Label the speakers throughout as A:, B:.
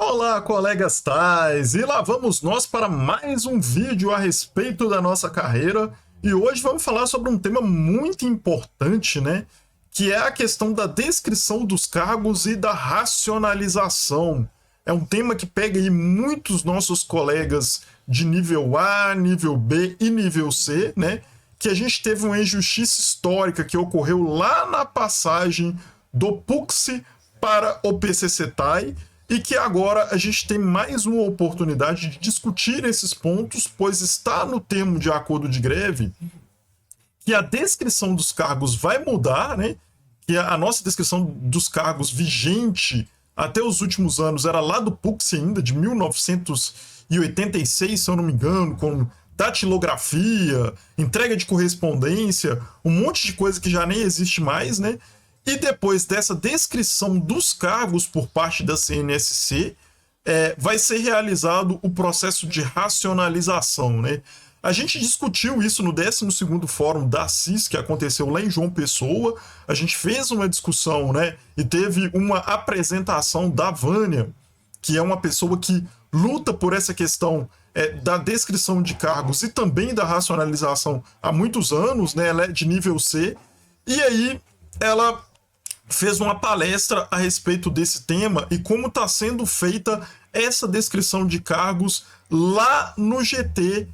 A: Olá, colegas tais! E lá vamos nós para mais um vídeo a respeito da nossa carreira. E hoje vamos falar sobre um tema muito importante, né? Que é a questão da descrição dos cargos e da racionalização. É um tema que pega aí muitos nossos colegas de nível A, nível B e nível C, né? Que a gente teve uma injustiça histórica que ocorreu lá na passagem do PUC para o PCC-TAI, e que agora a gente tem mais uma oportunidade de discutir esses pontos, pois está no termo de acordo de greve que a descrição dos cargos vai mudar, né? Que a nossa descrição dos cargos vigente até os últimos anos era lá do PUC ainda, de 1986, se eu não me engano, com datilografia, entrega de correspondência, um monte de coisa que já nem existe mais, né? E depois dessa descrição dos cargos por parte da CNSC, vai ser realizado o processo de racionalização, né? A gente discutiu isso no 12º Fórum da CIS, que aconteceu lá em João Pessoa. A gente fez uma discussão, né? E teve uma apresentação da Vânia, que é uma pessoa que luta por essa questão da descrição de cargos e também da racionalização há muitos anos, né? Ela é de nível C. E aí ela fez uma palestra a respeito desse tema e como está sendo feita essa descrição de cargos lá no GT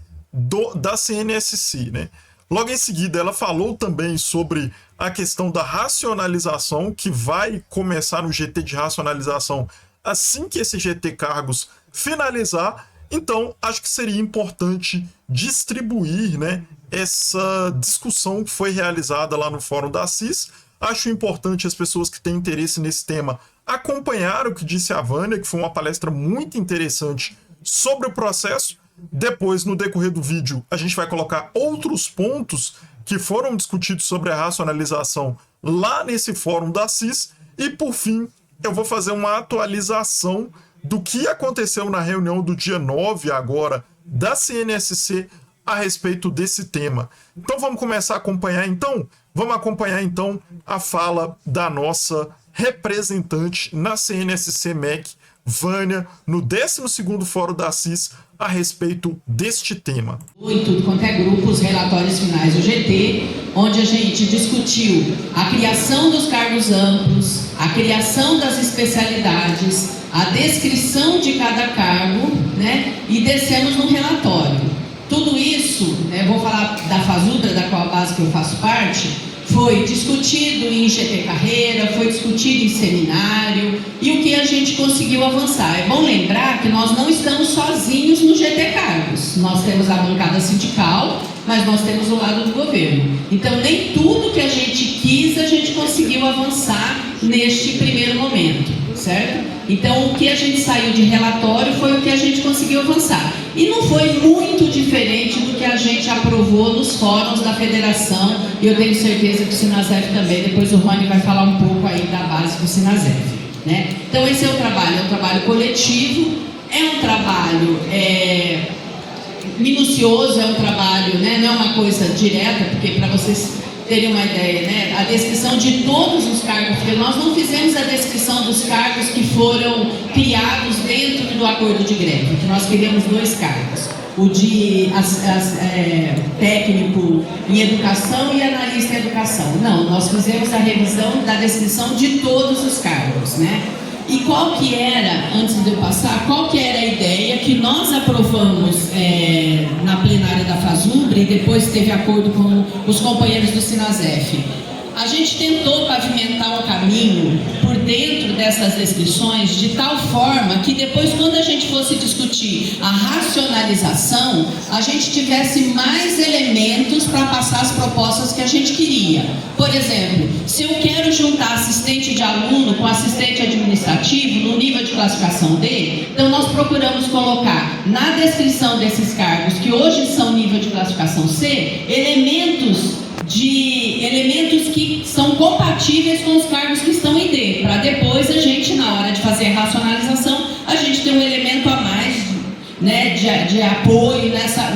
A: da CNSC, né? Logo em seguida, ela falou também sobre a questão da racionalização, que vai começar no GT de racionalização assim que esse GT cargos finalizar. Então, acho que seria importante distribuir, né, essa discussão que foi realizada lá no Fórum da CIS. Acho importante as pessoas que têm interesse nesse tema acompanhar o que disse a Vânia, que foi uma palestra muito interessante sobre o processo. Depois, no decorrer do vídeo, a gente vai colocar outros pontos que foram discutidos sobre a racionalização lá nesse fórum da CIS. E, por fim, eu vou fazer uma atualização do que aconteceu na reunião do dia 9 agora da CNSC a respeito desse tema. Então vamos começar a acompanhar então a fala da nossa representante na CNSC MEC, Vânia, no 12º Fórum da CIS a respeito deste tema.
B: Em tudo quanto é grupo, os relatórios finais do GT, onde a gente discutiu a criação dos cargos amplos, a criação das especialidades, a descrição de cada cargo, né? E descemos no relatório. Tudo isso, vou falar da FASUBRA, da qual a base que eu faço parte, foi discutido em GT Carreira, foi discutido em seminário, e o que a gente conseguiu avançar. É bom lembrar que nós não estamos sozinhos no GT Cargos. Nós temos a bancada sindical, mas nós temos o lado do governo. Então, nem tudo que a gente quis, a gente conseguiu avançar neste primeiro momento, certo? Então, o que a gente saiu de relatório foi o que a gente conseguiu avançar. E não foi muito diferente do que a gente aprovou nos fóruns da federação, e eu tenho certeza que o Sinasef também, depois o Rony vai falar um pouco aí da base do Sinasef, né? Então, esse é um trabalho coletivo, é um trabalho minucioso, é um trabalho, né? Não é uma coisa direta, porque para vocês terem uma ideia, né? A descrição de todos os cargos, porque nós não fizemos a descrição dos cargos que foram criados dentro do acordo de greve, que nós queríamos 2 cargos, o de técnico em educação e analista em educação. Não, nós fizemos a revisão da descrição de todos os cargos, né? E qual que era, antes de eu passar, qual que era a ideia que nós aprovamos na plenária da FASUBRA e depois teve acordo com os companheiros do Sinasef? A gente tentou pavimentar o caminho por dentro dessas descrições de tal forma que depois, quando a gente fosse discutir a racionalização, a gente tivesse mais elementos para passar as propostas que a gente queria. Por exemplo, se eu quero juntar assistente de aluno com assistente administrativo no nível de classificação D, então nós procuramos colocar na descrição desses cargos, que hoje são nível de classificação C, elementos que são compatíveis com os cargos que estão em D, para depois a gente, na hora de fazer a racionalização, a gente ter um elemento a mais, né, de apoio nessa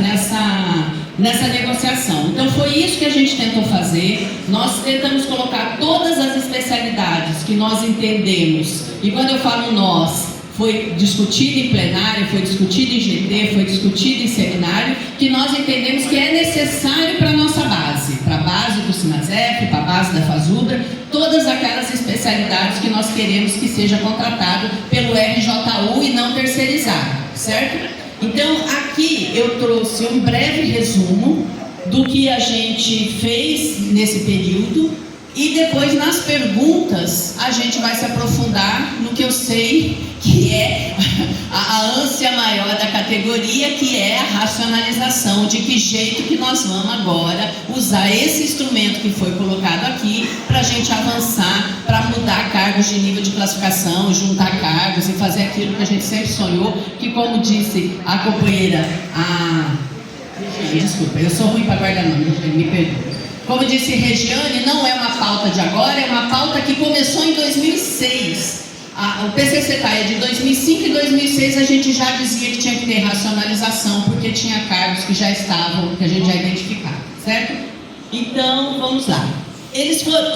B: negociação. Então foi isso que a gente tentou fazer. Nós tentamos colocar todas as especialidades que nós entendemos, e quando eu falo nós, foi discutido em plenário, foi discutido em GT, foi discutido em seminário, que nós entendemos que é necessário para a nossa base, para a base do Sinasef, para a base da Fazubra, todas aquelas especialidades que nós queremos que seja contratado pelo RJU e não terceirizado, certo? Então, aqui eu trouxe um breve resumo do que a gente fez nesse período e depois, nas perguntas, a gente vai se aprofundar no que eu sei que é a ânsia maior da categoria, que é a racionalização, de que jeito que nós vamos agora usar esse instrumento que foi colocado aqui para a gente avançar, para mudar cargos de nível de classificação, juntar cargos e fazer aquilo que a gente sempre sonhou, que, como disse a companheira, desculpa, eu sou ruim para guardar nome, me perdoe. Como disse Regiane, não é uma pauta de agora, é uma pauta que começou em 2006. O PCCTA é de 2005 e 2006 a gente já dizia que tinha que ter racionalização, porque tinha cargos que já estavam, que a gente já identificava, certo? Então, vamos lá.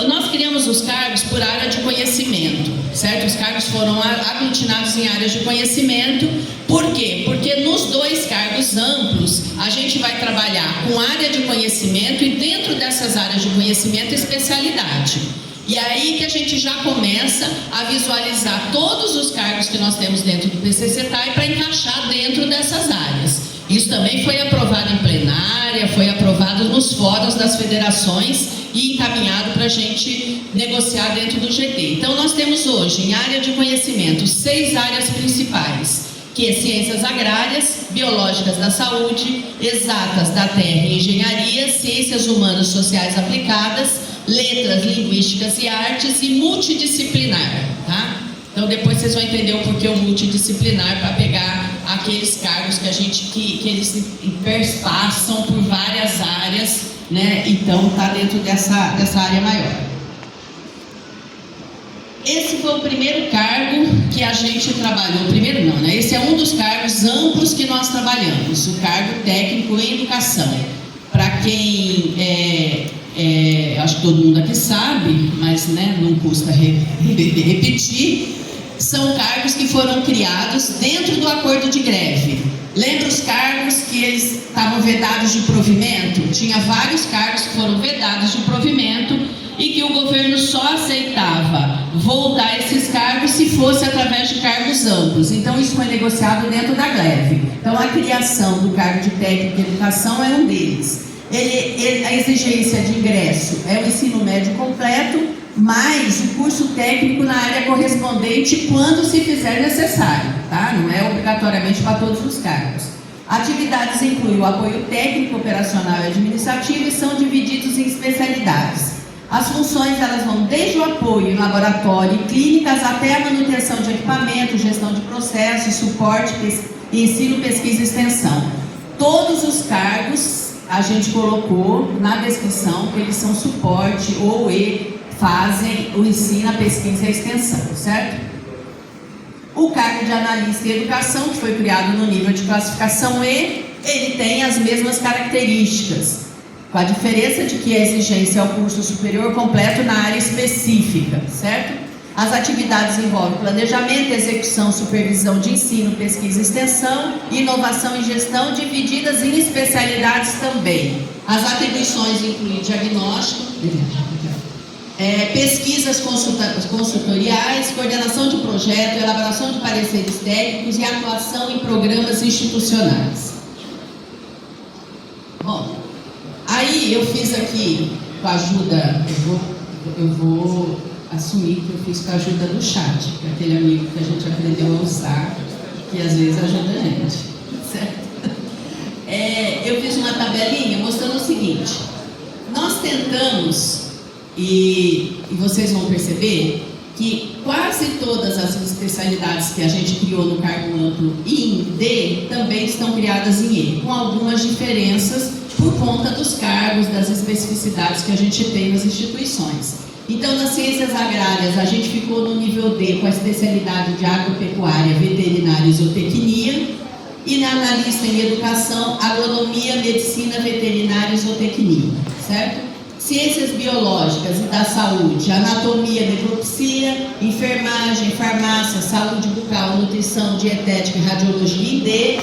B: Nós criamos os cargos por área de conhecimento, certo? Os cargos foram aglutinados em áreas de conhecimento. Por quê? Porque nos dois cargos amplos, a gente vai trabalhar com área de conhecimento e dentro dessas áreas de conhecimento, especialidade. E aí que a gente já começa a visualizar todos os cargos que nós temos dentro do PCCTA para encaixar dentro dessas áreas. Isso também foi aprovado em plenária, foi aprovado nos fóruns das federações e encaminhado para a gente negociar dentro do GT. Então, nós temos hoje, em área de conhecimento, 6 áreas principais, que é ciências agrárias, biológicas da saúde, exatas da terra e engenharia, ciências humanas sociais aplicadas, letras, linguísticas e artes e multidisciplinar, tá? Então depois vocês vão entender o porquê o multidisciplinar, para pegar aqueles cargos que eles perspassam por várias áreas, né? Então está dentro dessa área maior. Esse foi o primeiro cargo que a gente trabalhou. Primeiro não, né? Esse é um dos cargos amplos que nós trabalhamos, o cargo técnico em educação. Para quem acho que todo mundo aqui sabe, mas né, não custa repetir, são cargos que foram criados dentro do acordo de greve. Lembra os cargos que eles estavam vedados de provimento? Tinha vários cargos que foram vedados de provimento e que o governo só aceitava voltar esses cargos se fosse através de cargos amplos. Então isso foi negociado dentro da greve. Então a criação do cargo de técnico de educação é um deles. A exigência de ingresso é o ensino médio completo, mais o curso técnico na área correspondente quando se fizer necessário, tá? Não é obrigatoriamente para todos os cargos. Atividades incluem o apoio técnico, operacional e administrativo e são divididos em especialidades. As funções elas vão desde o apoio em laboratório e clínicas até a manutenção de equipamento, gestão de processos, suporte, ensino, pesquisa e extensão. Todos os cargos a gente colocou na descrição que eles são suporte ou fazem o ensino, a pesquisa e a extensão, certo? O cargo de analista em educação, que foi criado no nível de classificação E, ele tem as mesmas características, com a diferença de que a exigência é o curso superior completo na área específica, certo? As atividades envolvem planejamento, execução, supervisão de ensino, pesquisa e extensão, inovação e gestão, divididas em especialidades também. As atribuições incluem diagnóstico, pesquisas consultoriais, coordenação de projeto, elaboração de pareceres técnicos e atuação em programas institucionais. Bom, aí eu fiz aqui com a ajuda, eu vou assumir que eu fiz com a ajuda do chat, que é aquele amigo que a gente aprendeu a usar, que às vezes ajuda a gente, certo? Eu fiz uma tabelinha mostrando o seguinte: nós tentamos, e vocês vão perceber que quase todas as especialidades que a gente criou no cargo amplo e em D também estão criadas em E, com algumas diferenças por conta dos cargos, das especificidades que a gente tem nas instituições. Então, nas ciências agrárias, a gente ficou no nível D com a especialidade de agropecuária, veterinária e zootecnia, e na analista em educação, agronomia, medicina, veterinária e zootecnia, certo? ciências biológicas e da saúde, anatomia, necropsia, enfermagem, farmácia, saúde bucal, nutrição, dietética, radiologia em D,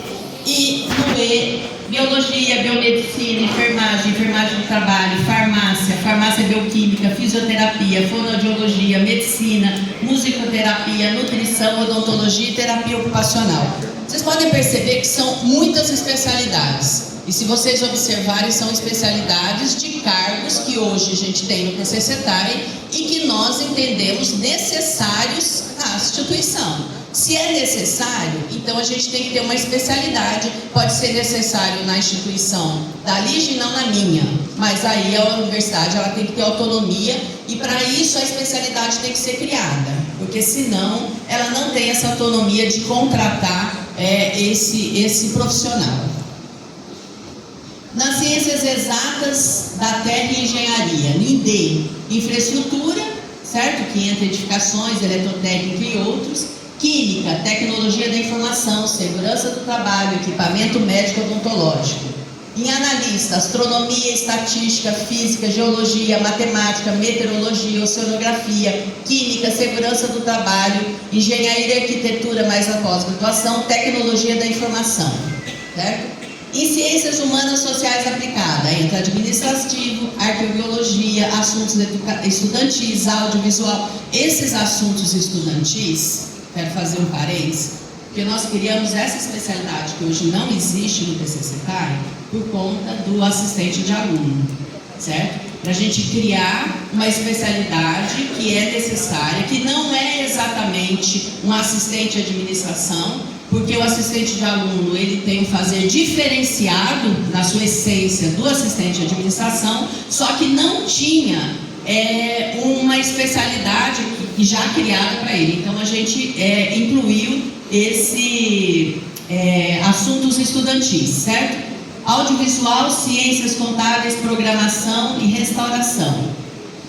B: e no E, biologia, biomedicina, enfermagem do trabalho, farmácia bioquímica, fisioterapia, fonoaudiologia, medicina, musicoterapia, nutrição, odontologia e terapia ocupacional. Vocês podem perceber que são muitas especialidades. E se vocês observarem, são especialidades de cargos que hoje a gente tem no PCCETAI e que nós entendemos necessários à instituição. Se é necessário, então a gente tem que ter uma especialidade. Pode ser necessário na instituição da LIGE e não na minha, mas aí a universidade ela tem que ter autonomia e para isso a especialidade tem que ser criada, porque senão ela não tem essa autonomia de contratar esse profissional. Nas ciências exatas da terra e engenharia, NINDE, infraestrutura, certo? Que entra edificações, eletrotécnica e outros. Química, tecnologia da informação, segurança do trabalho, equipamento médico odontológico. Em analista, astronomia, estatística, física, geologia, matemática, meteorologia, oceanografia, química, segurança do trabalho, engenharia e arquitetura mais a pós-graduação, tecnologia da informação, certo? Em ciências humanas sociais aplicadas, entra administrativo, arqueobiologia, assuntos estudantis, audiovisual. Esses assuntos estudantis, quero fazer um parênteses, porque nós criamos essa especialidade que hoje não existe no PCCETAI por conta do assistente de aluno, certo? Para a gente criar uma especialidade que é necessária, que não é exatamente um assistente de administração, porque o assistente de aluno ele tem um fazer diferenciado na sua essência do assistente de administração, só que não tinha uma especialidade já criada para ele. Então a gente incluiu assuntos estudantis, certo? Audiovisual, ciências contábeis, programação e restauração.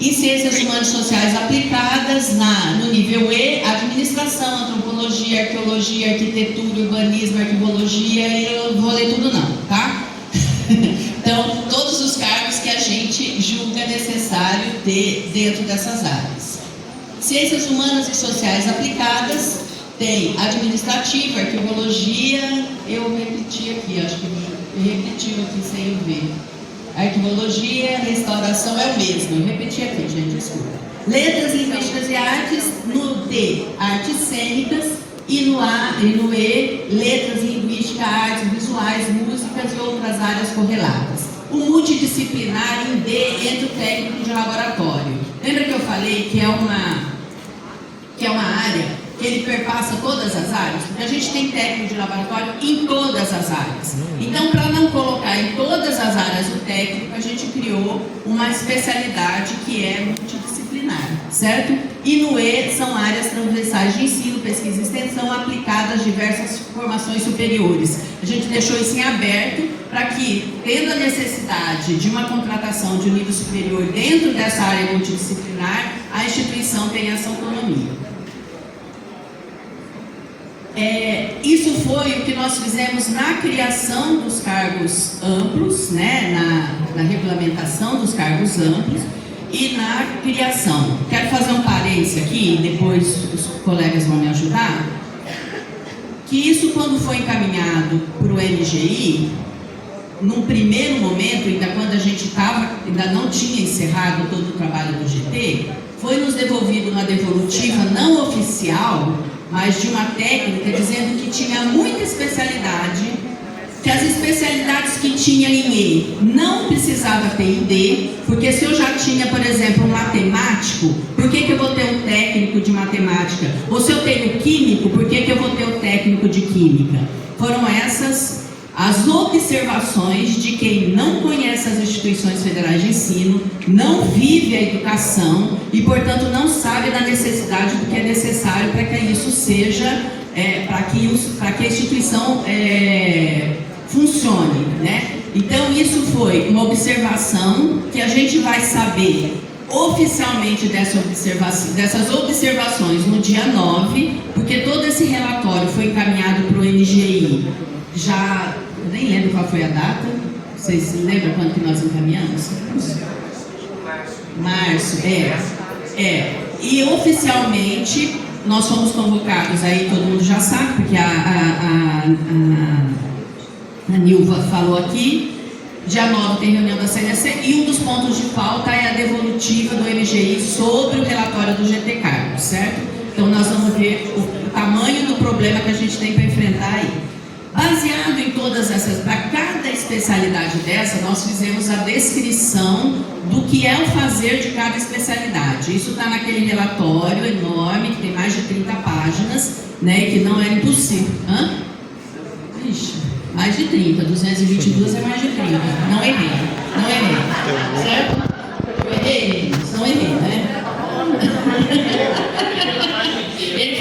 B: Em ciências humanas sociais aplicadas, no nível E, administração, antropologia, arqueologia, arquitetura, urbanismo, arquivologia, e eu não vou ler tudo não, tá? Então, todos os cargos que a gente julga necessário ter dentro dessas áreas. Ciências humanas e sociais aplicadas, tem administrativa, arquivologia, eu repeti aqui, acho que repetiu aqui sem eu ver. Arquivologia, restauração é o mesmo, eu repeti aqui, gente, desculpa. Letras, linguísticas e artes, no D, artes cênicas, e no A e no E, letras, linguística, artes visuais, músicas e outras áreas correlatas. O multidisciplinar em D entra o técnico de laboratório. Lembra que eu falei que é uma área que ele perpassa todas as áreas? Porque a gente tem técnico de laboratório em todas as áreas. Então, para não colocar em todas as áreas o técnico, a gente criou uma especialidade que é multidisciplinar, certo? E no E são áreas transversais de ensino, pesquisa e extensão aplicadas às diversas formações superiores. A gente deixou isso em aberto para que, tendo a necessidade de uma contratação de um nível superior dentro dessa área multidisciplinar, a instituição tenha essa autonomia. Isso foi o que nós fizemos na criação dos cargos amplos, né, na regulamentação dos cargos amplos e na criação. Quero fazer um parênteses aqui, depois os colegas vão me ajudar, que isso quando foi encaminhado para o MGI, num primeiro momento, ainda quando a gente ainda não tinha encerrado todo o trabalho do GT, foi nos devolvido uma devolutiva não oficial, mas de uma técnica dizendo que tinha muita especialidade, que as especialidades que tinha em E não precisava ter em D, porque se eu já tinha, por exemplo, um matemático, por que eu vou ter um técnico de matemática? Ou se eu tenho químico, por que eu vou ter um técnico de química? Foram essas as observações de quem não conhece as instituições federais de ensino, não vive a educação e, portanto, não sabe da necessidade do que é necessário para que isso seja, para que a instituição funcione, né? Então, isso foi uma observação que a gente vai saber oficialmente dessas observações no dia 9, porque todo esse relatório foi encaminhado para o MGI. Já, eu nem lembro qual foi a data, vocês lembram quando que nós encaminhamos? Março, E oficialmente nós fomos convocados, aí todo mundo já sabe, porque a Nilva falou aqui, dia 9 tem reunião da CNC e um dos pontos de pauta é a devolutiva do MGI sobre o relatório do GT Cargos, certo? Então nós vamos ver o tamanho do problema que a gente tem para enfrentar aí. Baseado em todas essas, para cada especialidade dessa, nós fizemos a descrição do que é o fazer de cada especialidade. Isso está naquele relatório enorme, que tem mais de 30 páginas, né, e que não era impossível. Ixi, mais de 30, 222 é mais de 30. Não errei, certo? Eu errei, não errei, né? Ele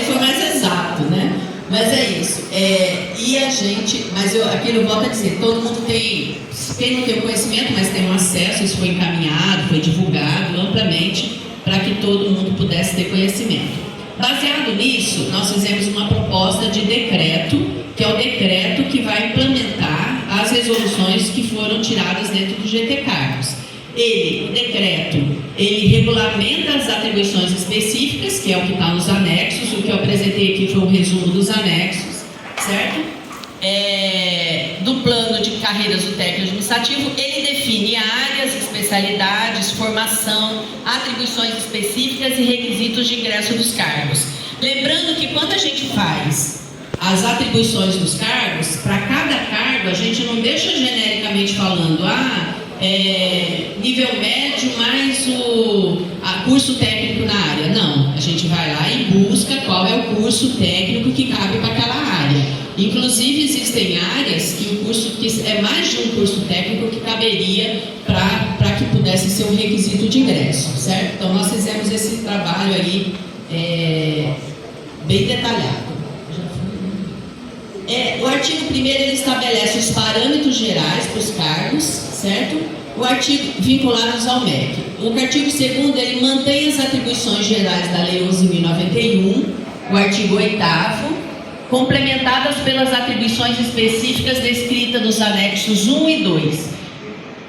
B: foi mais exato, né? Mas é isso. E a gente, aquilo eu volto a dizer, todo mundo tem, quem não tem o conhecimento, mas tem um acesso, isso foi encaminhado, foi divulgado amplamente para que todo mundo pudesse ter conhecimento. Baseado nisso, nós fizemos uma proposta de decreto, que é o decreto que vai implementar as resoluções que foram tiradas dentro do GT Cargos. O decreto, ele regulamenta as atribuições específicas, que é o que está nos anexos. O que eu apresentei aqui foi um resumo dos anexos, certo? Do plano de carreiras do técnico administrativo, ele define áreas, especialidades, formação, atribuições específicas e requisitos de ingresso dos cargos. Lembrando que quando a gente faz as atribuições dos cargos, para cada cargo a gente não deixa genericamente falando, nível médio mais o curso técnico na área. Não, a gente vai lá e busca qual é o curso técnico que cabe para aquela área. Inclusive existem áreas que é mais de um curso técnico que caberia para que pudesse ser um requisito de ingresso, certo? Então nós fizemos esse trabalho aí bem detalhado. O artigo 1º ele estabelece os parâmetros gerais para os cargos, certo? O artigo vinculados ao MEC. O artigo 2º ele mantém as atribuições gerais da Lei 11.091, o artigo 8º, complementadas pelas atribuições específicas descritas nos anexos 1 e 2.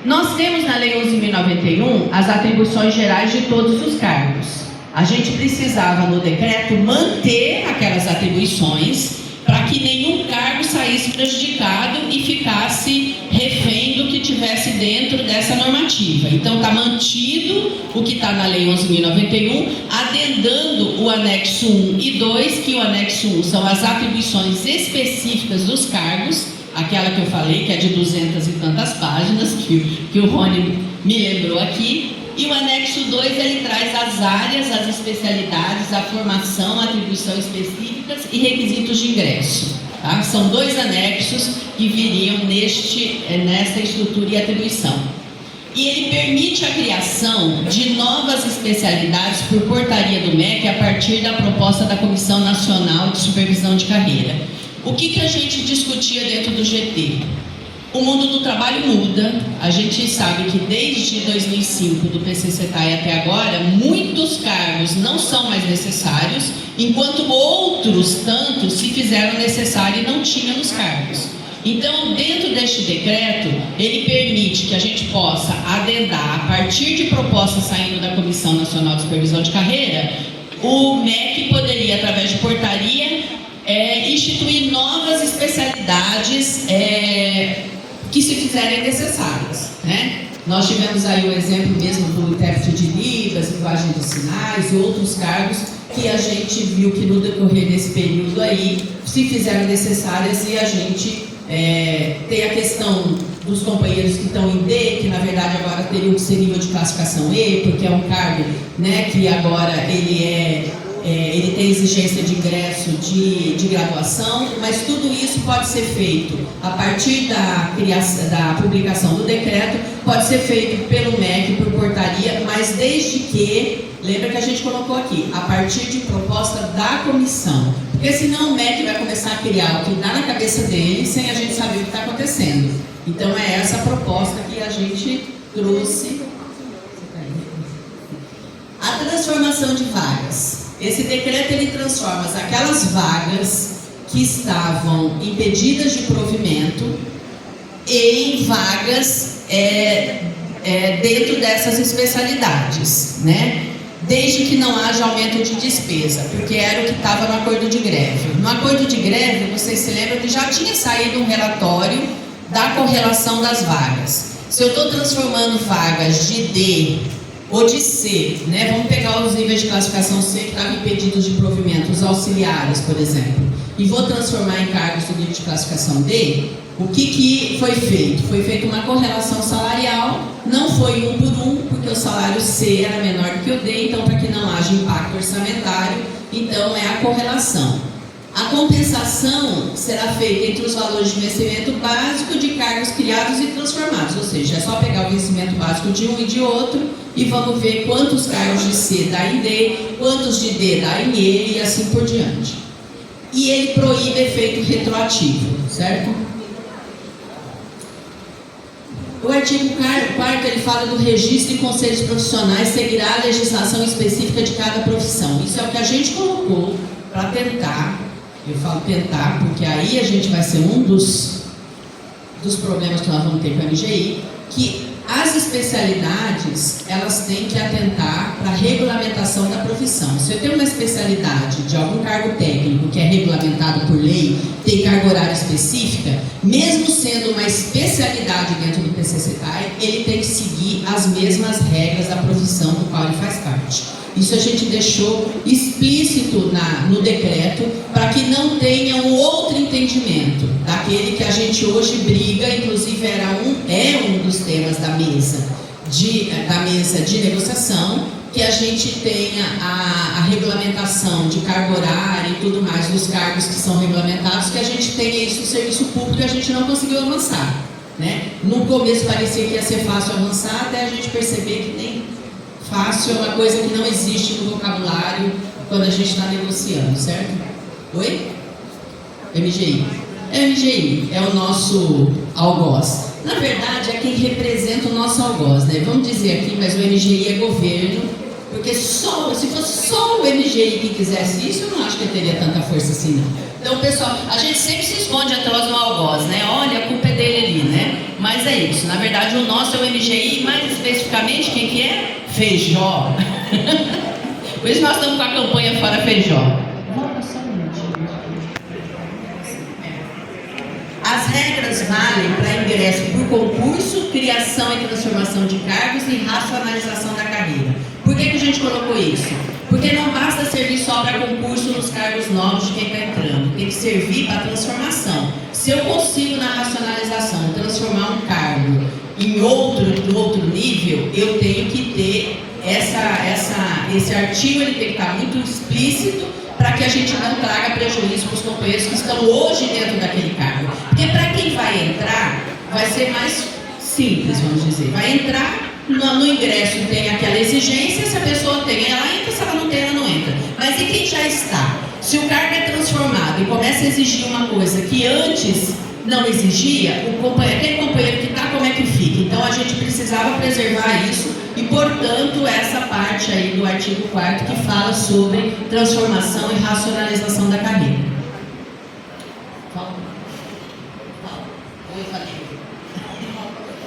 B: Nós temos na Lei 11.091 as atribuições gerais de todos os cargos. A gente precisava no decreto manter aquelas atribuições para que nenhum cargo saísse prejudicado e ficasse refém do que tivesse dentro dessa normativa. Então está mantido o que está na Lei 11.091, adendando o anexo 1 e 2, que o anexo 1 são as atribuições específicas dos cargos, aquela que eu falei, que é de 200 e tantas páginas, que o Rony me lembrou aqui. E o anexo 2, ele traz as áreas, as especialidades, a formação, a atribuição específicas e requisitos de ingresso. Tá? São 2 anexos que viriam nesta estrutura e atribuição. E ele permite a criação de novas especialidades por portaria do MEC a partir da proposta da Comissão Nacional de Supervisão de Carreira. O que a gente discutia dentro do GT? O mundo do trabalho muda, a gente sabe que desde 2005 do PCCETAI até agora, muitos cargos não são mais necessários, enquanto outros tantos se fizeram necessários e não tinham nos cargos. Então, dentro deste decreto, ele permite que a gente possa adendar, a partir de propostas saindo da Comissão Nacional de Supervisão de Carreira, o MEC poderia, através de portaria, instituir novas especialidades que se fizerem necessárias, né? Nós tivemos aí o exemplo mesmo do intérprete de Libras, linguagem de sinais, outros cargos que a gente viu que no decorrer desse período aí se fizeram necessárias, e a gente tem a questão dos companheiros que estão em D, que na verdade agora teriam que ser nível de classificação E, porque é um cargo, né, que agora ele tem exigência de ingresso de graduação, mas tudo isso pode ser feito a partir da publicação do decreto, pode ser feito pelo MEC, por portaria, mas desde que, lembra que a gente colocou aqui, a partir de proposta da comissão, porque senão o MEC vai começar a criar o que dá na cabeça dele, sem a gente saber o que está acontecendo. Então é essa a proposta que a gente trouxe. A transformação de vagas. Esse decreto ele transforma aquelas vagas que estavam impedidas de provimento em vagas dentro dessas especialidades, né? Desde que não haja aumento de despesa, porque era o que estava no acordo de greve. No acordo de greve, vocês se lembram que já tinha saído um relatório da correlação das vagas. Se eu estou transformando vagas de D ou de C, né? Vamos pegar os níveis de classificação C que estavam impedidos de provimento, os auxiliares, por exemplo, e vou transformar em cargos do nível de classificação D, o que foi feito? Foi feita uma correlação salarial, não foi 1 por 1, porque o salário C era menor do que o D, então para que não haja impacto orçamentário, então é a correlação. A compensação será feita entre os valores de vencimento básico de cargos criados e transformados, ou seja, é só pegar o vencimento básico de um e de outro e vamos ver quantos cargos de C dá em D, quantos de D dá em E e assim por diante. E ele proíbe efeito retroativo, certo? O artigo 4º, ele fala do registro de conselhos profissionais, seguirá a legislação específica de cada profissão. Isso é o que a gente colocou para tentar, eu falo tentar, porque aí a gente vai ser um dos problemas que nós vamos ter com a MGI, que as especialidades, elas têm que atentar para a regulamentação da profissão. Se eu tenho uma especialidade de algum cargo técnico que é regulamentado por lei, tem carga horária específica, mesmo sendo uma especialidade dentro do PCCTAI, ele tem que seguir as mesmas regras da profissão do qual ele faz parte. Isso a gente deixou explícito no decreto para que não tenha um outro entendimento daquele que a gente hoje briga, inclusive é um dos temas da mesa de negociação, que a gente tenha a regulamentação de carga horária e tudo mais dos cargos que são regulamentados, que a gente tenha isso no serviço público e a gente não conseguiu avançar, né? No começo parecia que ia ser fácil avançar, até a gente perceber que nem fácil é uma coisa que não existe no vocabulário quando a gente está negociando, certo? Oi? MGI. MGI é o nosso algoz. Na verdade, é quem representa o nosso algoz, né? Vamos dizer aqui, mas o MGI é governo, porque se fosse só o MGI que quisesse isso, eu não acho que teria tanta força assim, não. Então, pessoal, a gente sempre se esconde atrás do algoz, né? Olha, a culpa é dele ali, né? Mas é isso. Na verdade, o nosso é o MGI, mais especificamente, quem que é? Feijó. Por isso nós estamos com a campanha Fora Feijó. As regras valem para ingresso por concurso, criação e transformação de cargos e racionalização da carreira. Por que a gente colocou isso? Porque não basta servir só para concurso nos cargos novos de quem está entrando, tem que servir para transformação. Se eu consigo na racionalização transformar um cargo em outro nível, eu tenho que ter esse artigo, ele tem que estar muito explícito para que a gente não traga prejuízo para os companheiros que estão hoje dentro daquele cargo. Porque para quem vai entrar, vai ser mais simples, vamos dizer. Vai entrar, no ingresso tem aquela exigência, se a pessoa tem, ela entra, se ela não tem, ela não entra. Mas e quem já está? Se o cargo é transformado e começa a exigir uma coisa que antes não exigia, aquele companheiro que está, como é que fica? Então a gente precisava preservar isso e, portanto, essa parte aí do artigo 4º que fala sobre transformação e racionalização da carreira.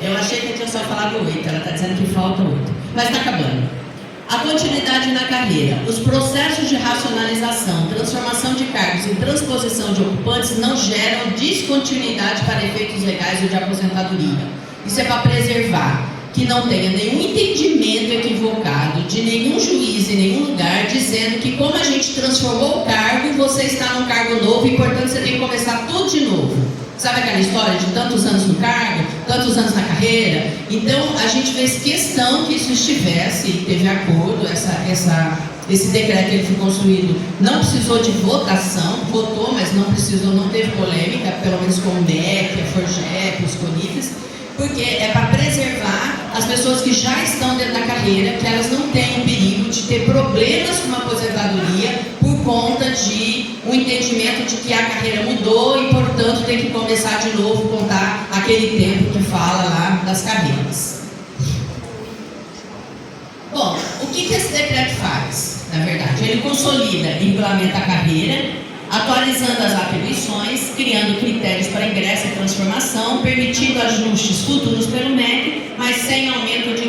B: Eu achei que eu tinha só falado 8, ela está dizendo que falta 8, mas está acabando. A continuidade na carreira. Os processos de racionalização, transformação de cargos e transposição de ocupantes não geram descontinuidade para efeitos legais ou de aposentadoria. Isso é para preservar que não tenha nenhum entendimento equivocado de nenhum juiz em nenhum lugar dizendo que como a gente transformou o cargo, você está num cargo novo e, portanto, você tem que começar tudo de novo. Sabe aquela história de tantos anos no cargo, tantos anos na carreira? Então, a gente fez questão que isso estivesse, e teve acordo, esse decreto ele foi construído, não precisou de votação, votou, mas não precisou, não teve polêmica, pelo menos com o MEC, a FORGEP, os CONIFES, porque é para preservar as pessoas que já estão dentro da carreira, que elas não tenham perigo de ter problemas com uma aposentadoria por conta de um entendimento de que a carreira mudou e, portanto, tem que começar de novo, contar aquele tempo que fala lá das carreiras. Bom, o que esse decreto faz, na verdade? Ele consolida e regulamenta a carreira, atualizando as atribuições, criando critérios para ingresso e transformação, permitindo ajustes futuros pelo MEC, mas sem aumento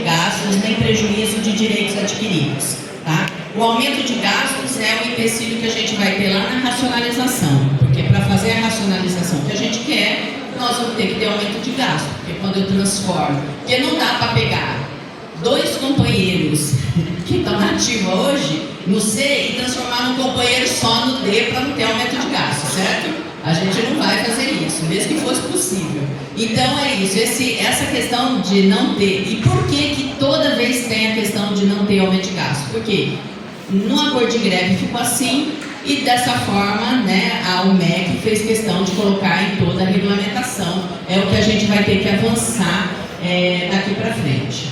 B: adquiridos. Tá? O aumento de gastos é um empecilho que a gente vai ter lá na racionalização, porque para fazer a racionalização que a gente quer, nós vamos ter que ter aumento de gasto, porque quando eu transformo, porque não dá para pegar 2 companheiros que estão nativos hoje no C e transformar num companheiro só no D para não ter aumento de gasto, certo? A gente não vai fazer isso, mesmo que fosse possível. Então é isso, essa questão de não ter. E por que toda vez tem a questão de não ter aumento de gasto? Porque no acordo de greve ficou assim, e dessa forma, né, a UMEC fez questão de colocar em toda a regulamentação. É o que a gente vai ter que avançar daqui para frente.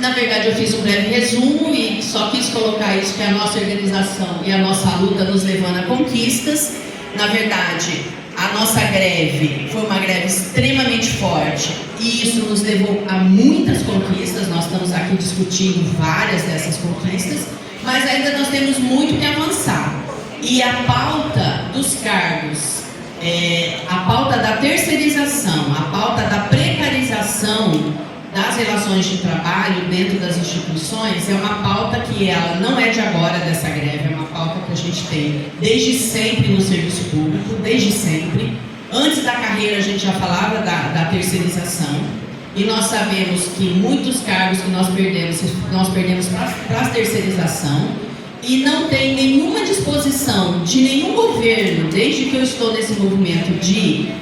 B: Na verdade, eu fiz um breve resumo e só quis colocar isso, que a nossa organização e a nossa luta nos levando a conquistas. Na verdade, a nossa greve foi uma greve extremamente forte e isso nos levou a muitas conquistas. Nós estamos aqui discutindo várias dessas conquistas, mas ainda nós temos muito que avançar. E a pauta dos cargos, a pauta da terceirização, a pauta da precarização das relações de trabalho dentro das instituições é uma pauta que ela não é de agora dessa greve, é uma pauta que a gente tem desde sempre no serviço público, desde sempre. Antes da carreira a gente já falava da terceirização e nós sabemos que muitos cargos que nós perdemos para a terceirização e não tem nenhuma disposição de nenhum governo, desde que eu estou nesse movimento de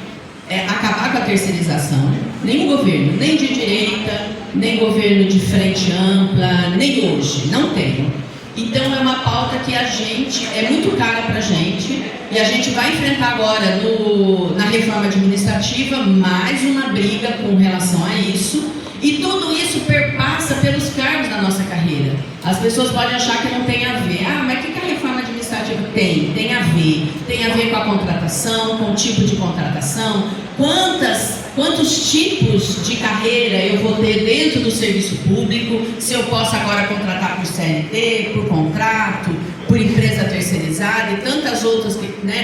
B: acabar com a terceirização, nem o governo, nem de direita, nem governo de frente ampla, nem hoje, não tem. Então é uma pauta que é muito cara para a gente e a gente vai enfrentar agora na reforma administrativa mais uma briga com relação a isso e tudo isso perpassa pelos cargos da nossa carreira. As pessoas podem achar que não tem a ver. Mas o que a reforma administrativa tem? Tem a ver com a contratação, com o tipo de contratação, quantos tipos de carreira eu vou ter dentro do serviço público, se eu posso agora contratar por CLT, por contrato, por empresa terceirizada e tantas outras,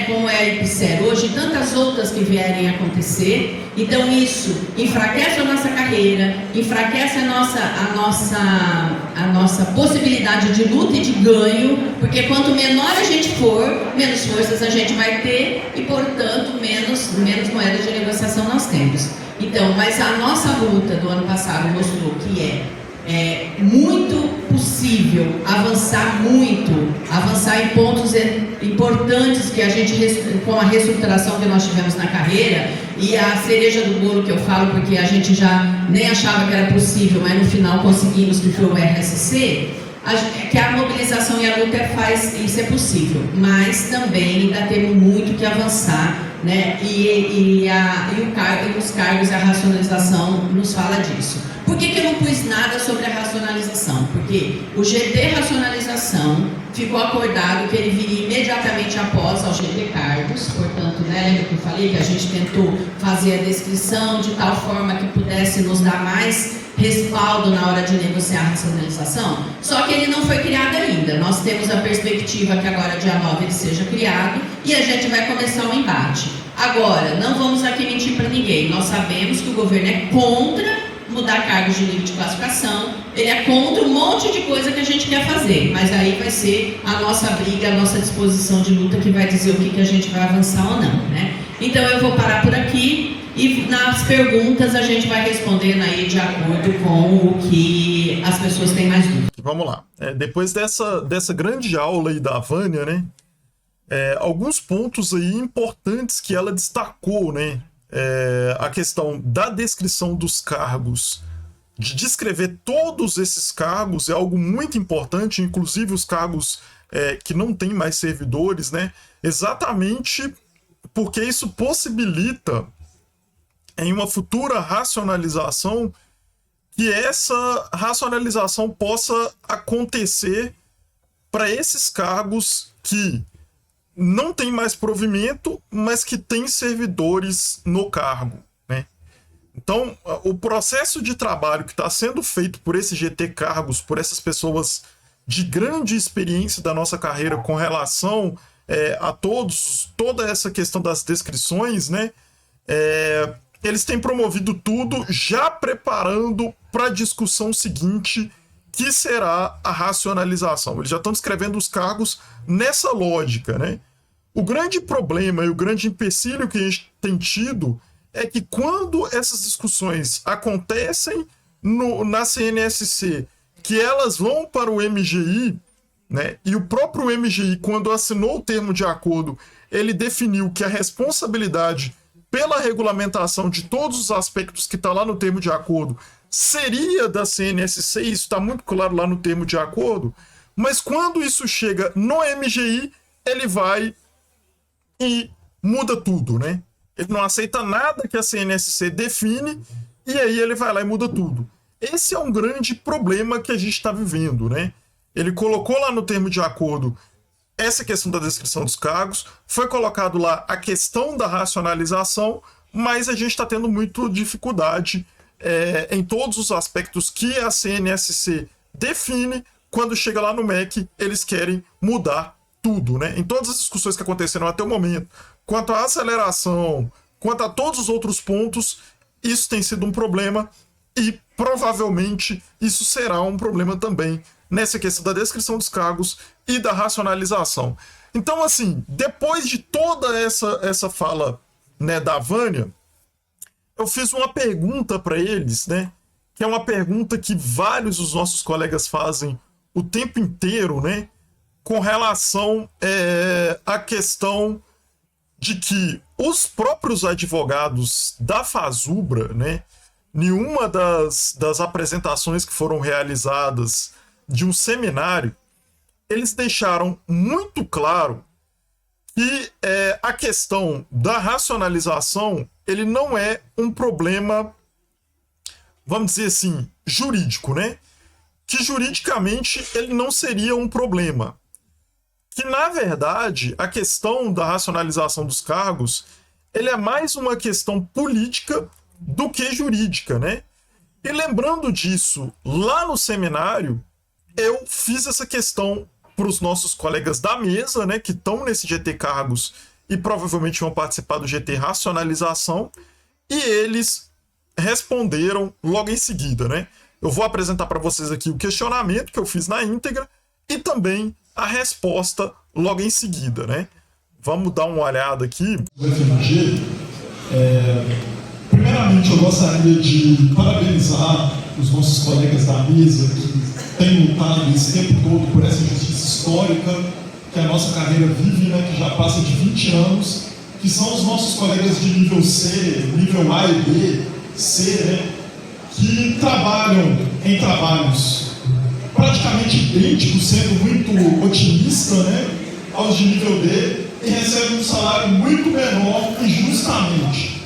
B: como é a IPSER hoje, tantas outras que vierem a acontecer. Então isso enfraquece a nossa carreira, enfraquece a nossa possibilidade de luta e de ganho, porque quanto menor a gente for, menos forças a gente vai ter e, portanto, menos moedas de negociação nós temos. Então, mas a nossa luta do ano passado mostrou que é muito possível avançar em pontos importantes que a gente, com a reestruturação que nós tivemos na carreira, e a cereja do bolo que eu falo, porque a gente já nem achava que era possível, mas no final conseguimos, que foi o RSC, que a mobilização e a luta faz isso é possível, mas também ainda temos muito que avançar, né? E os cargos e a racionalização nos fala disso. Por que eu não pus nada sobre a racionalização? Porque o GT racionalização ficou acordado que ele viria imediatamente após ao GT cargos, portanto, lembra que eu falei que a gente tentou fazer a descrição de tal forma que pudesse nos dar mais respaldo na hora de negociar a racionalização, só que ele não foi criado ainda. Nós temos a perspectiva que agora, dia 9, ele seja criado e a gente vai começar o embate. Agora, não vamos aqui mentir para ninguém, nós sabemos que o governo é contra mudar cargos de nível de classificação, ele é contra um monte de coisa que a gente quer fazer, mas aí vai ser a nossa briga, a nossa disposição de luta que vai dizer o que a gente vai avançar ou não, né? Então eu vou parar por aqui e nas perguntas a gente vai respondendo aí de acordo com o que as pessoas têm mais dúvidas.
A: Vamos lá. Depois dessa grande aula aí da Vânia, né? Alguns pontos aí importantes que ela destacou, né? A questão da descrição dos cargos, de descrever todos esses cargos é algo muito importante, inclusive os cargos que não têm mais servidores, né? Exatamente porque isso possibilita em uma futura racionalização que essa racionalização possa acontecer para esses cargos que não tem mais provimento, mas que tem servidores no cargo, né? Então, o processo de trabalho que está sendo feito por esse GT Cargos, por essas pessoas de grande experiência da nossa carreira com relação toda essa questão das descrições, né? eles têm promovido tudo já preparando para a discussão seguinte, que será a racionalização. Eles já estão descrevendo os cargos nessa lógica, né? O grande problema e o grande empecilho que a gente tem tido é que quando essas discussões acontecem na CNSC, que elas vão para o MGI, né? E o próprio MGI, quando assinou o termo de acordo, ele definiu que a responsabilidade pela regulamentação de todos os aspectos que está lá no termo de acordo seria da CNSC, isso está muito claro lá no termo de acordo, mas quando isso chega no MGI, ele vai e muda tudo, né? Ele não aceita nada que a CNSC define e aí ele vai lá e muda tudo. Esse é um grande problema que a gente está vivendo, né? Ele colocou lá no termo de acordo essa questão da descrição dos cargos, foi colocado lá a questão da racionalização, mas a gente está tendo muita dificuldade em todos os aspectos que a CNSC define. Quando chega lá no MEC, eles querem mudar tudo, né? Em todas as discussões que aconteceram até o momento, quanto à aceleração, quanto a todos os outros pontos, isso tem sido um problema e provavelmente isso será um problema também nessa questão da descrição dos cargos e da racionalização. Então, assim, depois de toda essa fala, né, da Vânia, eu fiz uma pergunta para eles, né, que é uma pergunta que vários dos nossos colegas fazem o tempo inteiro, né, com relação à questão de que os próprios advogados da Fazubra, né, nenhuma das apresentações que foram realizadas de um seminário, eles deixaram muito claro que a questão da racionalização, ele não é um problema, vamos dizer assim, jurídico, né? Que juridicamente ele não seria um problema. Que, na verdade, a questão da racionalização dos cargos, ele é mais uma questão política do que jurídica, né? E lembrando disso, lá no seminário, eu fiz essa questão para os nossos colegas da mesa, né, que estão nesse GT Cargos e provavelmente vão participar do GT Racionalização, e eles responderam logo em seguida, né? Eu vou apresentar para vocês aqui o questionamento que eu fiz na íntegra e também a resposta logo em seguida, né? Vamos dar uma olhada aqui.
C: Primeiramente, eu gostaria de parabenizar os nossos colegas da mesa que têm lutado esse tempo todo por essa justiça histórica que a nossa carreira vive, né, que já passa de 20 anos, que são os nossos colegas de nível C, nível A e B, C, né, que trabalham em trabalhos praticamente idênticos, sendo muito otimista, né, aos de nível D, e recebem um salário muito menor injustamente.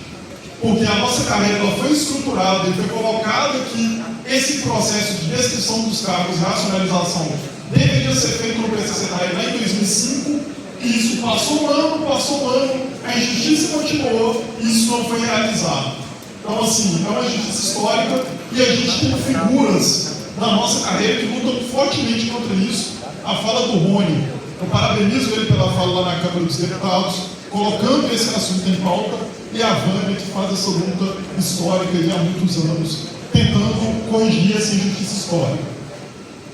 C: Porque a nossa carreira ela foi estruturada e foi colocada que esse processo de descrição dos cargos e racionalização deveria ser feito no PCCTAE lá em 2005, e isso passou um ano, a injustiça continuou e isso não foi realizado. Então, assim, é uma justiça histórica e a gente tem figuras na nossa carreira que lutam fortemente contra isso. A fala do Rony, eu parabenizo ele pela fala lá na Câmara dos Deputados, colocando esse assunto em pauta, e a Vânia, que faz essa luta histórica há muitos anos, tentando corrigir essa injustiça histórica.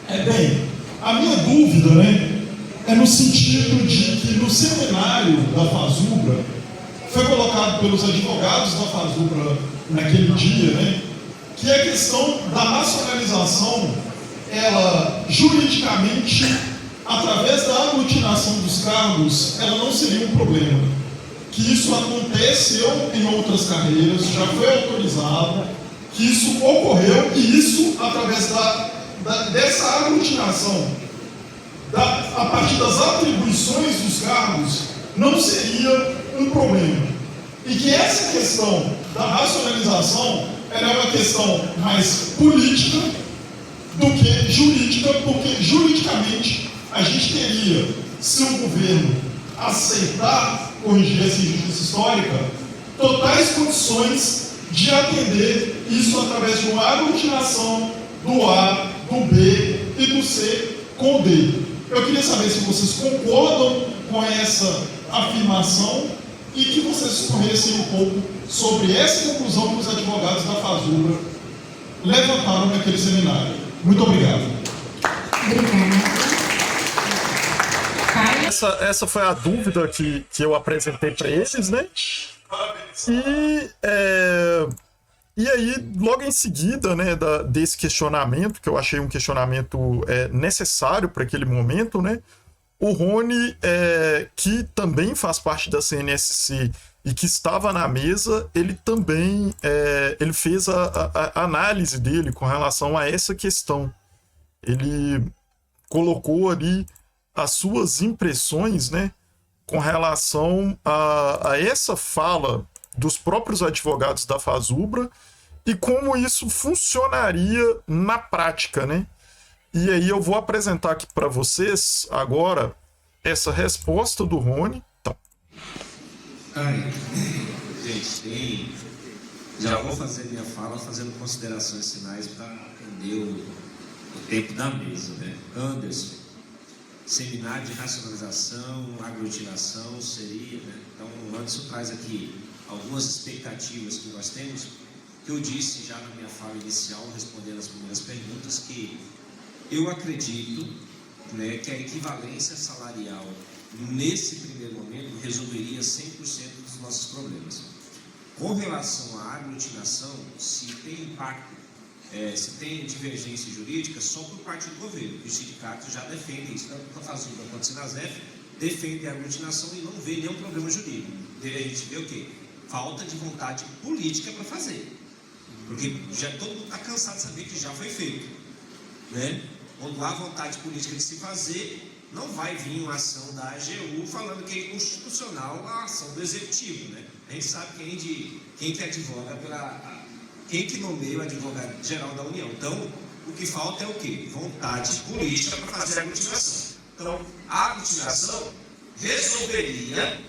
C: Bem, a minha dúvida, né, é no sentido de que no seminário da Fazubra, foi colocado pelos advogados da Fazubra naquele dia, né, que a questão da racionalização, ela juridicamente, através da aglutinação dos cargos, ela não seria um problema. Que isso aconteceu em outras carreiras, já foi autorizado, que isso ocorreu, e isso, através dessa aglutinação, a partir das atribuições dos cargos, não seria um problema. E que essa questão da racionalização ela é uma questão mais política do que jurídica, porque juridicamente a gente teria, se o governo aceitar corrigir essa injustiça histórica, totais condições de atender isso através de uma aglutinação do A, do B e do C com o D. Eu queria saber se vocês concordam com essa afirmação e que vocês escorressem um pouco sobre essa conclusão que os advogados da FASUBRA levantaram naquele seminário. Muito obrigado.
A: Essa foi a dúvida que eu apresentei para eles, né? E aí, logo em seguida, né, desse questionamento, que eu achei um questionamento necessário para aquele momento, né? O Rony, que também faz parte da CNSC e que estava na mesa, ele também ele fez a análise dele com relação a essa questão. Ele colocou ali as suas impressões, né, com relação a essa fala dos próprios advogados da FASUBRA e como isso funcionaria na prática, né? E aí eu vou apresentar aqui para vocês agora essa resposta do Rony. Então.
D: Gente, já vou fazer minha fala fazendo considerações finais para atender o tempo da mesa, né? Anderson, seminário de racionalização, aglutinação seria, né? Então o Anderson traz aqui algumas expectativas que nós temos, que eu disse já na minha fala inicial, respondendo as primeiras perguntas, que eu acredito, né, que a equivalência salarial, nesse primeiro momento, resolveria 100% dos nossos problemas. Com relação à aglutinação, se tem impacto, se tem divergência jurídica, só por parte do governo. Os sindicatos já defendem isso, tanto a FASUBRA quanto a SINASEF defendem a aglutinação e não vê nenhum problema jurídico. A gente vê o quê? Falta de vontade política para fazer. Porque já todo mundo está cansado de saber que já foi feito, né? Quando há vontade política de se fazer, não vai vir uma ação da AGU falando que é inconstitucional a ação do executivo, né? A gente sabe quem que advoga quem que nomeia o advogado-geral da União. Então, o que falta é o quê? Vontade política para fazer a aglutinação. Então, a aglutinação resolveria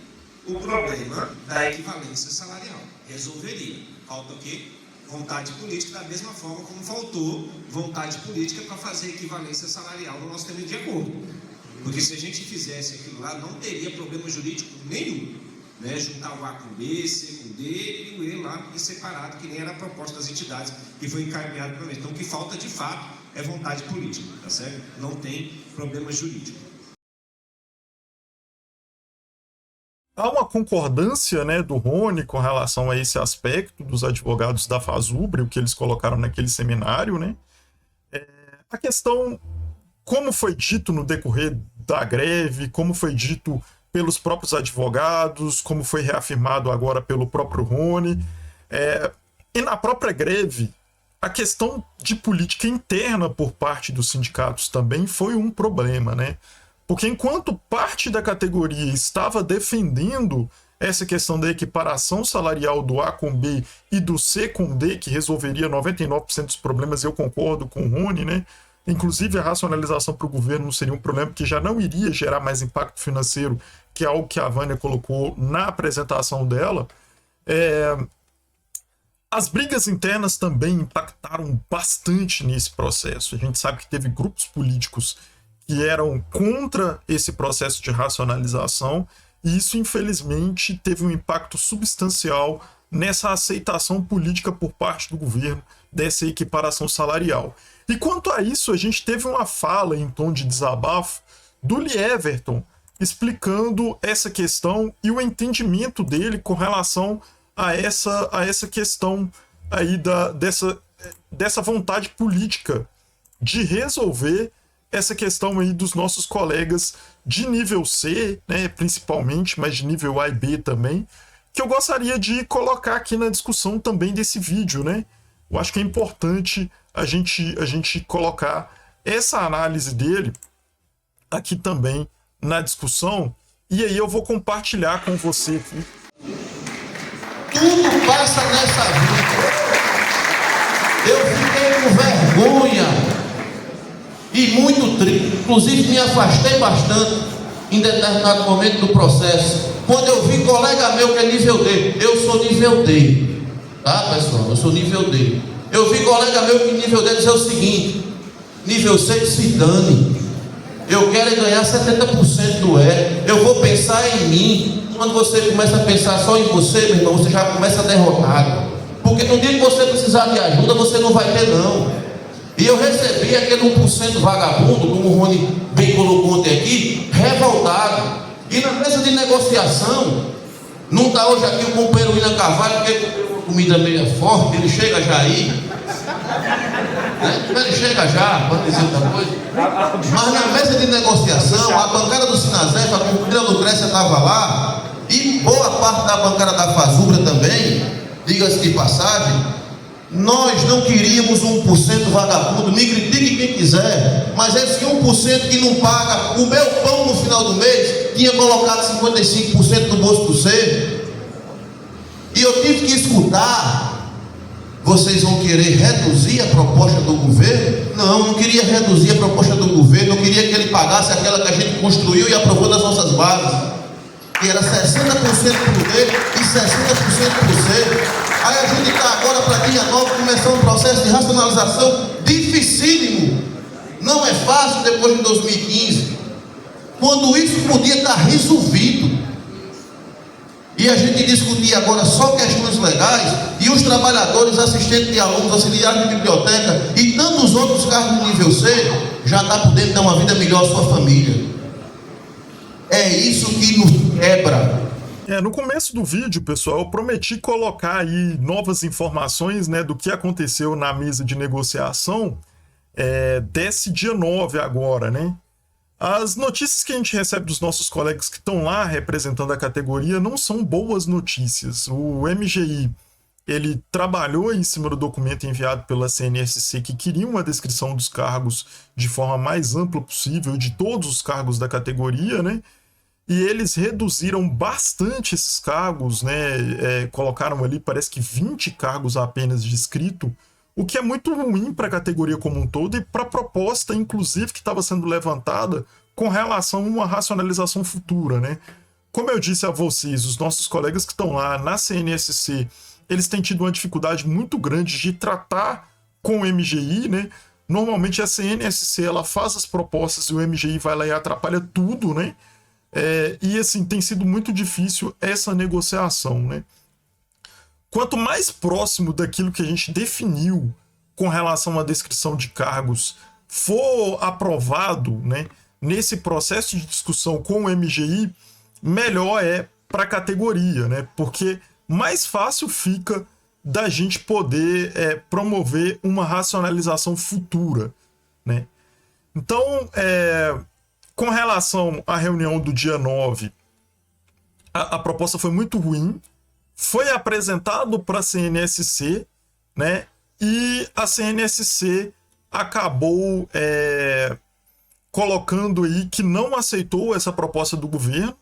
D: o problema da equivalência salarial. Resolveria. Falta o quê? Vontade política, da mesma forma como faltou vontade política para fazer equivalência salarial no nosso termo de acordo. Porque se a gente fizesse aquilo lá, não teria problema jurídico nenhum, né? Juntar o A com B, C com D e o E lá em separado, que nem era a proposta das entidades que foi encaminhado para mim. Então, o que falta de fato é vontade política, tá certo? Não tem problema jurídico.
A: Há uma concordância, né, do Rony com relação a esse aspecto dos advogados da FASUBRA, o que eles colocaram naquele seminário, né? A questão, como foi dito no decorrer da greve, como foi dito pelos próprios advogados, como foi reafirmado agora pelo próprio Rony, e na própria greve, a questão de política interna por parte dos sindicatos também foi um problema, né? Porque enquanto parte da categoria estava defendendo essa questão da equiparação salarial do A com B e do C com D, que resolveria 99% dos problemas, eu concordo com o Rony, né? Inclusive a racionalização para o governo não seria um problema, porque já não iria gerar mais impacto financeiro, que é algo que a Vânia colocou na apresentação dela. As brigas internas também impactaram bastante nesse processo. A gente sabe que teve grupos políticos que eram contra esse processo de racionalização, e isso, infelizmente, teve um impacto substancial nessa aceitação política por parte do governo dessa equiparação salarial. E quanto a isso, a gente teve uma fala em tom de desabafo do Lieverton, explicando essa questão e o entendimento dele com relação a essa questão aí dessa vontade política de resolver essa questão aí dos nossos colegas de nível C, né, principalmente, mas de nível A e B também, que eu gostaria de colocar aqui na discussão também desse vídeo, né? Eu acho que é importante a gente colocar essa análise dele aqui também na discussão, e aí eu vou compartilhar com você aqui.
E: Tudo passa nessa vida. Eu fiquei com vergonha e muito triste, inclusive me afastei bastante em determinado momento do processo, quando eu vi colega meu que é nível D. Eu sou nível D, tá, pessoal? Eu sou nível D. Eu vi colega meu que nível D dizer o seguinte: nível C se dane, Eu quero é ganhar 70% do E. Eu vou pensar em mim. Quando você começa a pensar só em você, meu irmão, você já começa derrotado. Porque no dia que você precisar de ajuda, você não vai ter, não. E eu recebi aquele 1% vagabundo, como o Rony bem colocou ontem aqui, revoltado. E na mesa de negociação, não está hoje aqui o companheiro William Carvalho, porque comeu uma comida meio forte, ele chega já aí. Ele chega já, pode dizer outra coisa. Mas na mesa de negociação, a bancada do Sinasef, a companheira Lucrécia estava lá, e boa parte da bancada da Fazubra também, diga-se de passagem. Nós não queríamos 1% vagabundo, me critique quem quiser, mas esse 1% que não paga o meu pão no final do mês, tinha colocado 55% no bolso do ser. E eu tive que escutar. Vocês vão querer reduzir a proposta do governo? Não, não queria reduzir a proposta do governo, eu queria que ele pagasse aquela que a gente construiu e aprovou nas nossas bases, que era 60% por dele e 60% por ser. Aí a gente está agora para dia 9 começando um processo de racionalização dificílimo. Não é fácil depois de 2015, quando isso podia estar resolvido. E a gente discutir agora só questões legais, e os trabalhadores, assistentes de alunos, auxiliares de biblioteca e tantos outros cargos do nível C já está podendo dar uma vida melhor à sua família. É isso que nos quebra.
A: No começo do vídeo, pessoal, eu prometi colocar aí novas informações, né, do que aconteceu na mesa de negociação desse dia 9 agora, né? As notícias que a gente recebe dos nossos colegas que estão lá representando a categoria não são boas notícias. O MGI, ele trabalhou em cima do documento enviado pela CNSC que queria uma descrição dos cargos de forma mais ampla possível, de todos os cargos da categoria, né? E eles reduziram bastante esses cargos, né? Colocaram ali, parece que 20 cargos apenas descrito, o que é muito ruim para a categoria como um todo e para a proposta, inclusive, que estava sendo levantada com relação a uma racionalização futura, né? Como eu disse a vocês, os nossos colegas que estão lá na CNSC, eles têm tido uma dificuldade muito grande de tratar com o MGI, né? Normalmente a CNSC, ela faz as propostas e o MGI vai lá e atrapalha tudo, né? E assim, tem sido muito difícil essa negociação, né? Quanto mais próximo daquilo que a gente definiu com relação à descrição de cargos for aprovado, né, nesse processo de discussão com o MGI, melhor é para a categoria, né? Porque mais fácil fica da gente poder promover uma racionalização futura, né? Então, com relação à reunião do dia 9, a proposta foi muito ruim, foi apresentado para a CNSC, né? E a CNSC acabou colocando aí que não aceitou essa proposta do governo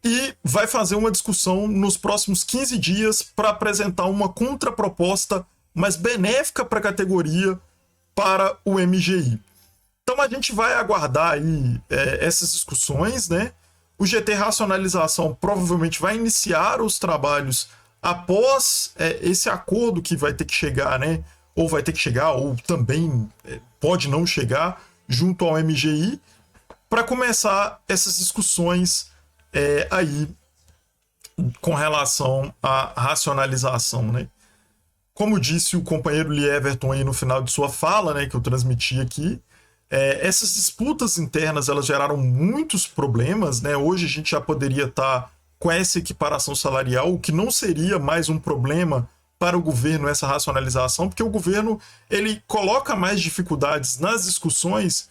A: e vai fazer uma discussão nos próximos 15 dias para apresentar uma contraproposta mais benéfica para a categoria para o MGI. Então a gente vai aguardar aí essas discussões, né? O GT Racionalização provavelmente vai iniciar os trabalhos após esse acordo que vai ter que chegar, né? Ou vai ter que chegar, ou também pode não chegar, junto ao MGI, para começar essas discussões aí com relação à racionalização, né? Como disse o companheiro Lee Everton aí no final de sua fala, né, que eu transmiti aqui, essas disputas internas, elas geraram muitos problemas, né? Hoje a gente já poderia estar com essa equiparação salarial, o que não seria mais um problema para o governo, essa racionalização, porque o governo, ele coloca mais dificuldades nas discussões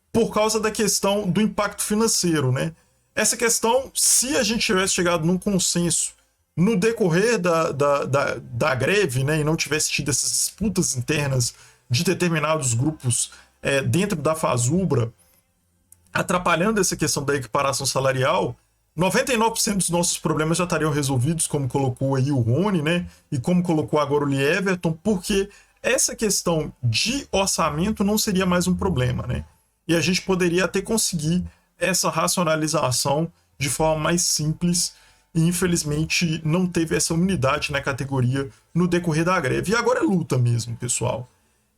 A: por causa da questão do impacto financeiro, né? Essa questão, se a gente tivesse chegado num consenso no decorrer da greve, né, e não tivesse tido essas disputas internas de determinados grupos dentro da Fazubra, atrapalhando essa questão da equiparação salarial, 99% dos nossos problemas já estariam resolvidos, como colocou aí o Rony, né? E como colocou agora o Lee Everton, porque essa questão de orçamento não seria mais um problema, né? E a gente poderia até conseguir essa racionalização de forma mais simples e, infelizmente, não teve essa unidade na categoria no decorrer da greve. E agora é luta mesmo, pessoal.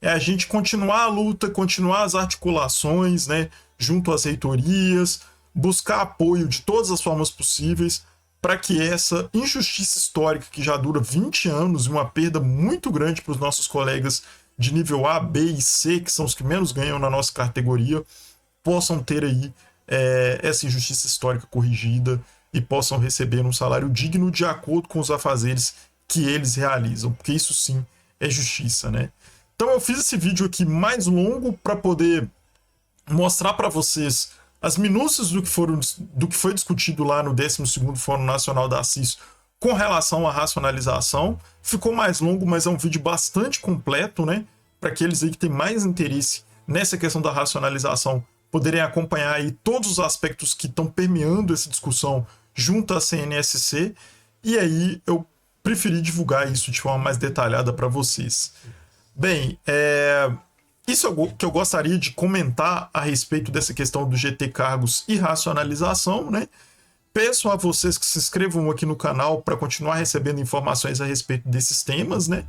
A: é a gente continuar a luta, continuar as articulações, né, junto às reitorias, buscar apoio de todas as formas possíveis para que essa injustiça histórica que já dura 20 anos e uma perda muito grande para os nossos colegas de nível A, B e C, que são os que menos ganham na nossa categoria, possam ter aí essa injustiça histórica corrigida e possam receber um salário digno de acordo com os afazeres que eles realizam, porque isso sim é justiça, né? Então eu fiz esse vídeo aqui mais longo para poder mostrar para vocês as minúcias do que foi discutido lá no 12º Fórum Nacional da Assis com relação à racionalização. Ficou mais longo, mas é um vídeo bastante completo, né? Para aqueles aí que têm mais interesse nessa questão da racionalização poderem acompanhar aí todos os aspectos que estão permeando essa discussão junto à CNSC. E aí eu preferi divulgar isso de forma mais detalhada para vocês. Bem, isso é o que eu gostaria de comentar a respeito dessa questão do GT Cargos e racionalização, né? Peço a vocês que se inscrevam aqui no canal para continuar recebendo informações a respeito desses temas, né?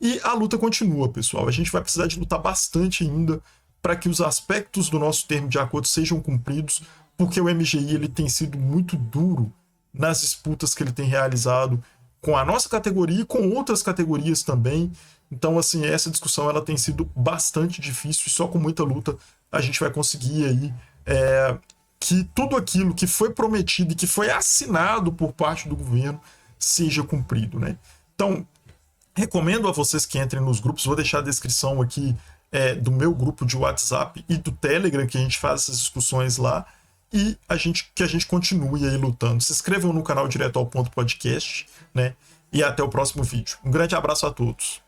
A: E a luta continua, pessoal. A gente vai precisar de lutar bastante ainda para que os aspectos do nosso termo de acordo sejam cumpridos, porque o MGI ele tem sido muito duro nas disputas que ele tem realizado com a nossa categoria e com outras categorias também. Então, assim, essa discussão ela tem sido bastante difícil e só com muita luta a gente vai conseguir aí que tudo aquilo que foi prometido e que foi assinado por parte do governo seja cumprido, né? Então, recomendo a vocês que entrem nos grupos, vou deixar a descrição aqui do meu grupo de WhatsApp e do Telegram, que a gente faz essas discussões lá, e que a gente continue aí lutando. Se inscrevam no canal Direto ao Ponto Podcast, né? E até o próximo vídeo. Um grande abraço a todos.